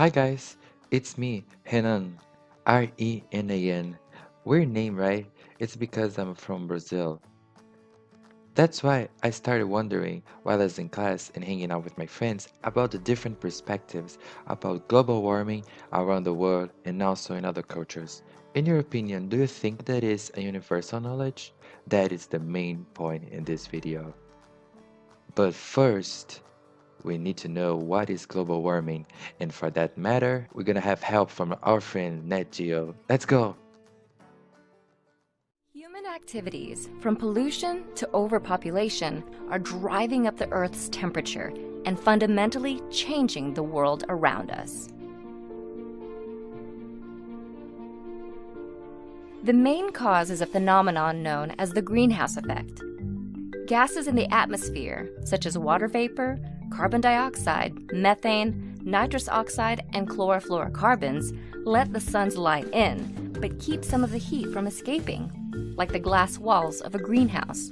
Hi guys, it's me, Renan. Renan. Weird name, right? It's because I'm from Brazil. That's why I started wondering while I was in class and hanging out with my friends about the different perspectives about global warming around the world and also in other cultures. In your opinion, do you think that is a universal knowledge? That is the main point in this video. But first, we need to know what is global warming, and for that matter, we're gonna have help from our friend NetGeo. Let's go! Human activities, from pollution to overpopulation, are driving up the Earth's temperature and fundamentally changing the world around us. The main cause is a phenomenon known as the greenhouse effect. Gases in the atmosphere, such as water vapor, carbon dioxide, methane, nitrous oxide, and chlorofluorocarbons, let the sun's light in, but keep some of the heat from escaping, like the glass walls of a greenhouse.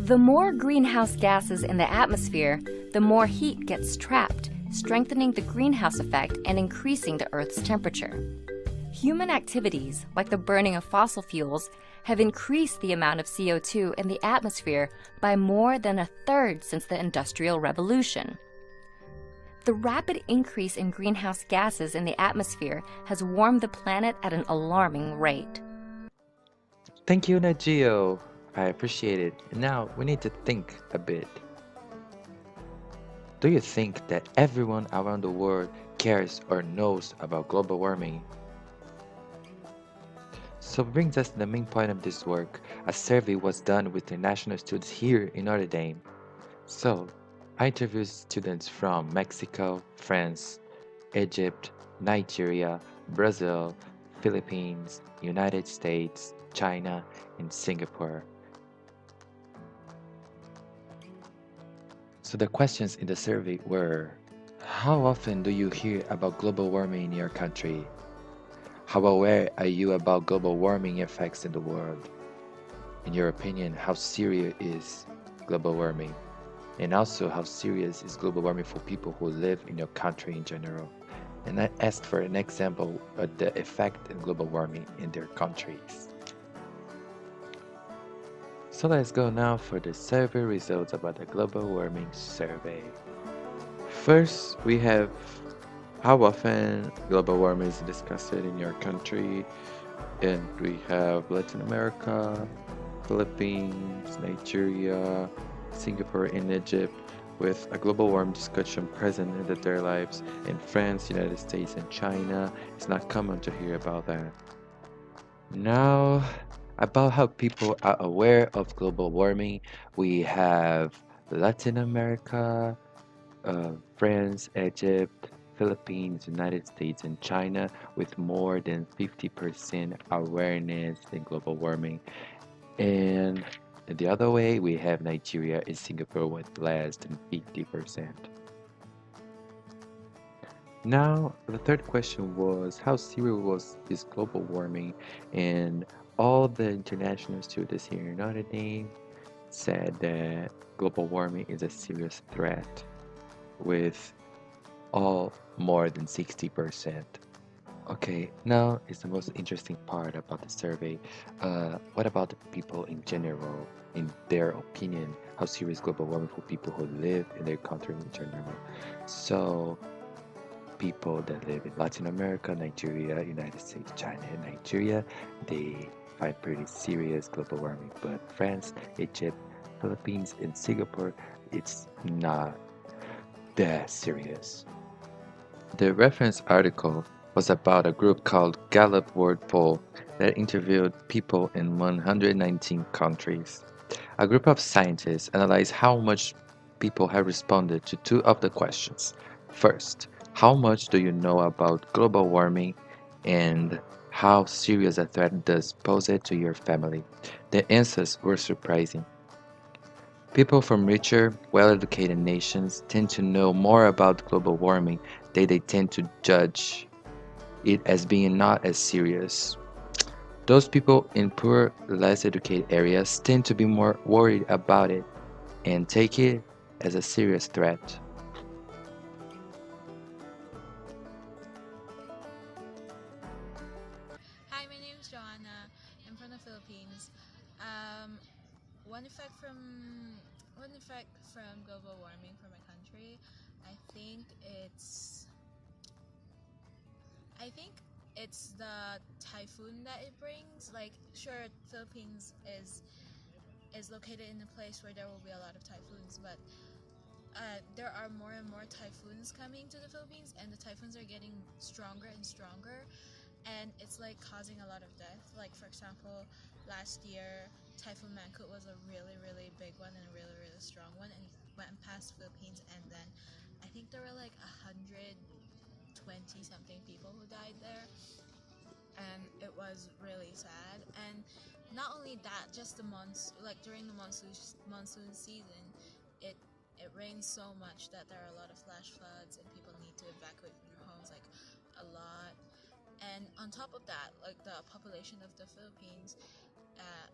The more greenhouse gases in the atmosphere, the more heat gets trapped, strengthening the greenhouse effect and increasing the Earth's temperature. Human activities, like the burning of fossil fuels, have increased the amount of CO2 in the atmosphere by more than a third since the Industrial Revolution. The rapid increase in greenhouse gases in the atmosphere has warmed the planet at an alarming rate. Thank you, NetGeo. I appreciate it. And now we need to think a bit. Do you think that everyone around the world cares or knows about global warming? So brings us to the main point of this work. A survey was done with international students here in Notre Dame. So, I interviewed students from Mexico, France, Egypt, Nigeria, Brazil, Philippines, United States, China, and Singapore. So the questions in the survey were: how often do you hear about global warming in your country? How aware are you about global warming effects in the world? In your opinion, how serious is global warming? And also, how serious is global warming for people who live in your country in general? And I asked for an example of the effect of global warming in their countries. So let's go now for the survey results about the global warming survey. First, we have how often global warming is discussed in your country, and we have Latin America, Philippines, Nigeria, Singapore, and Egypt, with a global warming discussion present in their lives. In France, United States, and China, it's not common to hear about that. Now, about how people are aware of global warming, we have Latin America, France, Egypt, Philippines, United States, and China with more than 50% awareness in global warming. And the other way, we have Nigeria and Singapore with less than 50%. Now, the third question was how serious is global warming? And all the international students here in Notre Dame said that global warming is a serious threat, with all more than 60%. Okay, now is the most interesting part about the survey. What about the people in general, in their opinion, how serious global warming for people who live in their country in general? So, people that live in Latin America, Nigeria, United States, China, and Nigeria, they find pretty serious global warming. But France, Egypt, Philippines, and Singapore, it's not that serious. The reference article was about a group called Gallup World Poll that interviewed people in 119 countries. A group of scientists analyzed how much people have responded to two of the questions. First, how much do you know about global warming, and how serious a threat does pose it to your family? The answers were surprising. People from richer, well-educated nations tend to know more about global warming. They tend to judge it as being not as serious. Those people in poor, less educated areas tend to be more worried about it and take it as a serious threat. Philippines. Um, one effect from global warming for my country, I think it's the typhoon that it brings. Like, sure, Philippines is located in a place where there will be a lot of typhoons, but there are more and more typhoons coming to the Philippines, and the typhoons are getting stronger and stronger, and it's like causing a lot of death. Like, for example, last year Typhoon Mangkhut was a really, really big one and a really, really strong one, and went past the Philippines, and then I think there were like 120 something people who died there, and it was really sad. And not only that, just the months, like during the monsoon season, it rains so much that there are a lot of flash floods and people need to evacuate from their homes, like a lot. And on top of that, like the population of the Philippines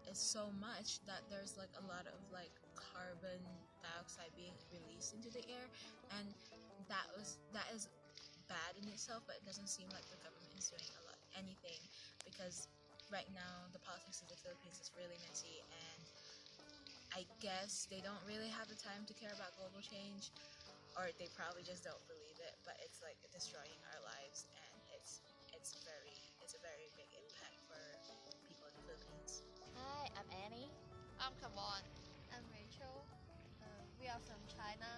is so much that there's like a lot of like carbon dioxide being released into the air, and that is bad in itself. But it doesn't seem like the government is doing anything, because right now the politics of the Philippines is really messy, and I guess they don't really have the time to care about global change, or they probably just don't believe it. But it's like destroying our lives, and it's a very big impact for people in the Philippines. Hi, I'm Annie. I'm Kamon. I'm Rachel. We are from China.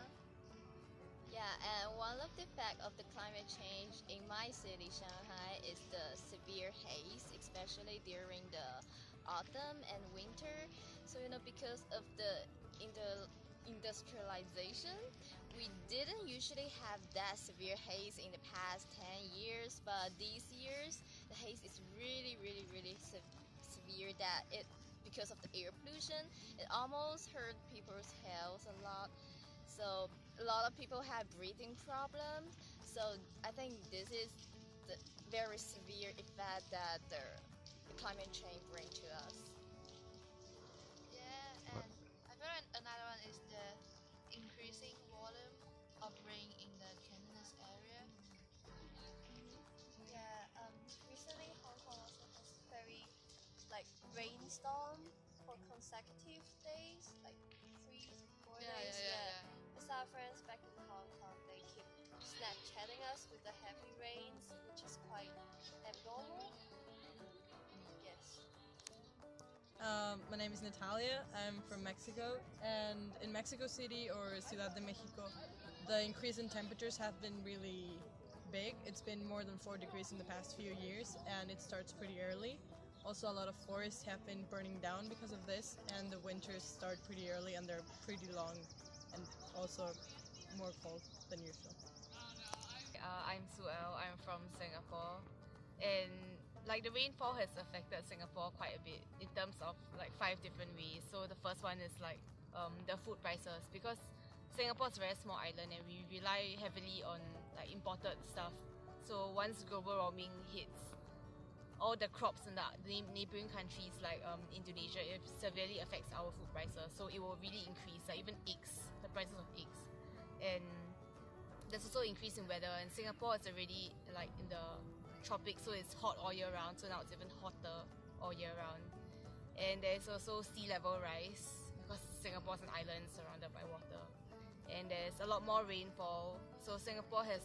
Yeah, and one of the effects of the climate change in my city, Shanghai, is the severe haze, especially during the autumn and winter. So, because of the industrialization, we didn't usually have that severe haze in the past 10 years, but these years, the haze is really, really, really severe that because of the air pollution, it almost hurt people's health a lot. So a lot of people have breathing problems. So I think this is the very severe effect that the climate change brings to us. Yeah, and I feel like another one is the increasing volume of rain in the Cantonese area. Yeah, recently Hong Kong also has very rainstorm for consecutive days, like 3 to 4 days. As our friends back in Hong Kong, they keep Snapchatting us with the heavy rains, which is quite abnormal. Yes. My name is Natalia. I'm from Mexico, and in Mexico City or Ciudad de Mexico, the increase in temperatures have been really big. It's been more than 4 degrees in the past few years, and it starts pretty early. Also, a lot of forests have been burning down because of this, and the winters start pretty early and they're pretty long and also more cold than usual. I'm Suel. I'm from Singapore, and the rainfall has affected Singapore quite a bit in terms of 5 different ways. So the first one is the food prices, because Singapore is a very small island and we rely heavily on imported stuff. So once global warming hits, all the crops in the neighboring countries like Indonesia, it severely affects our food prices. So it will really increase, even eggs, the prices of eggs. And there's also increase in weather, and Singapore is already in the tropics, so it's hot all year round, so now it's even hotter all year round. And there's also sea level rise, because Singapore is an island surrounded by water. And there's a lot more rainfall, so Singapore has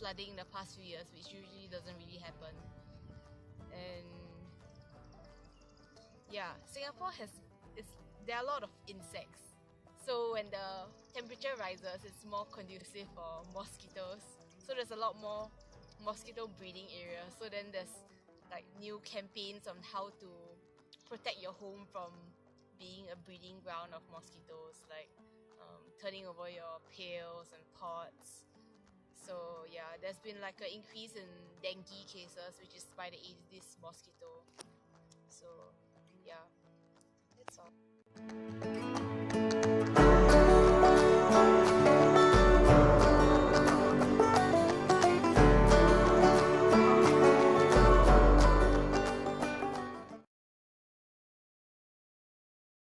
flooding in the past few years, which usually doesn't really happen. And yeah, Singapore there are a lot of insects. So when the temperature rises, it's more conducive for mosquitoes. So there's a lot more mosquito breeding areas. So then there's new campaigns on how to protect your home from being a breeding ground of mosquitoes, turning over your pails and pots. So yeah, there's been an increase in dengue cases, which is by the Aedes mosquito. So yeah.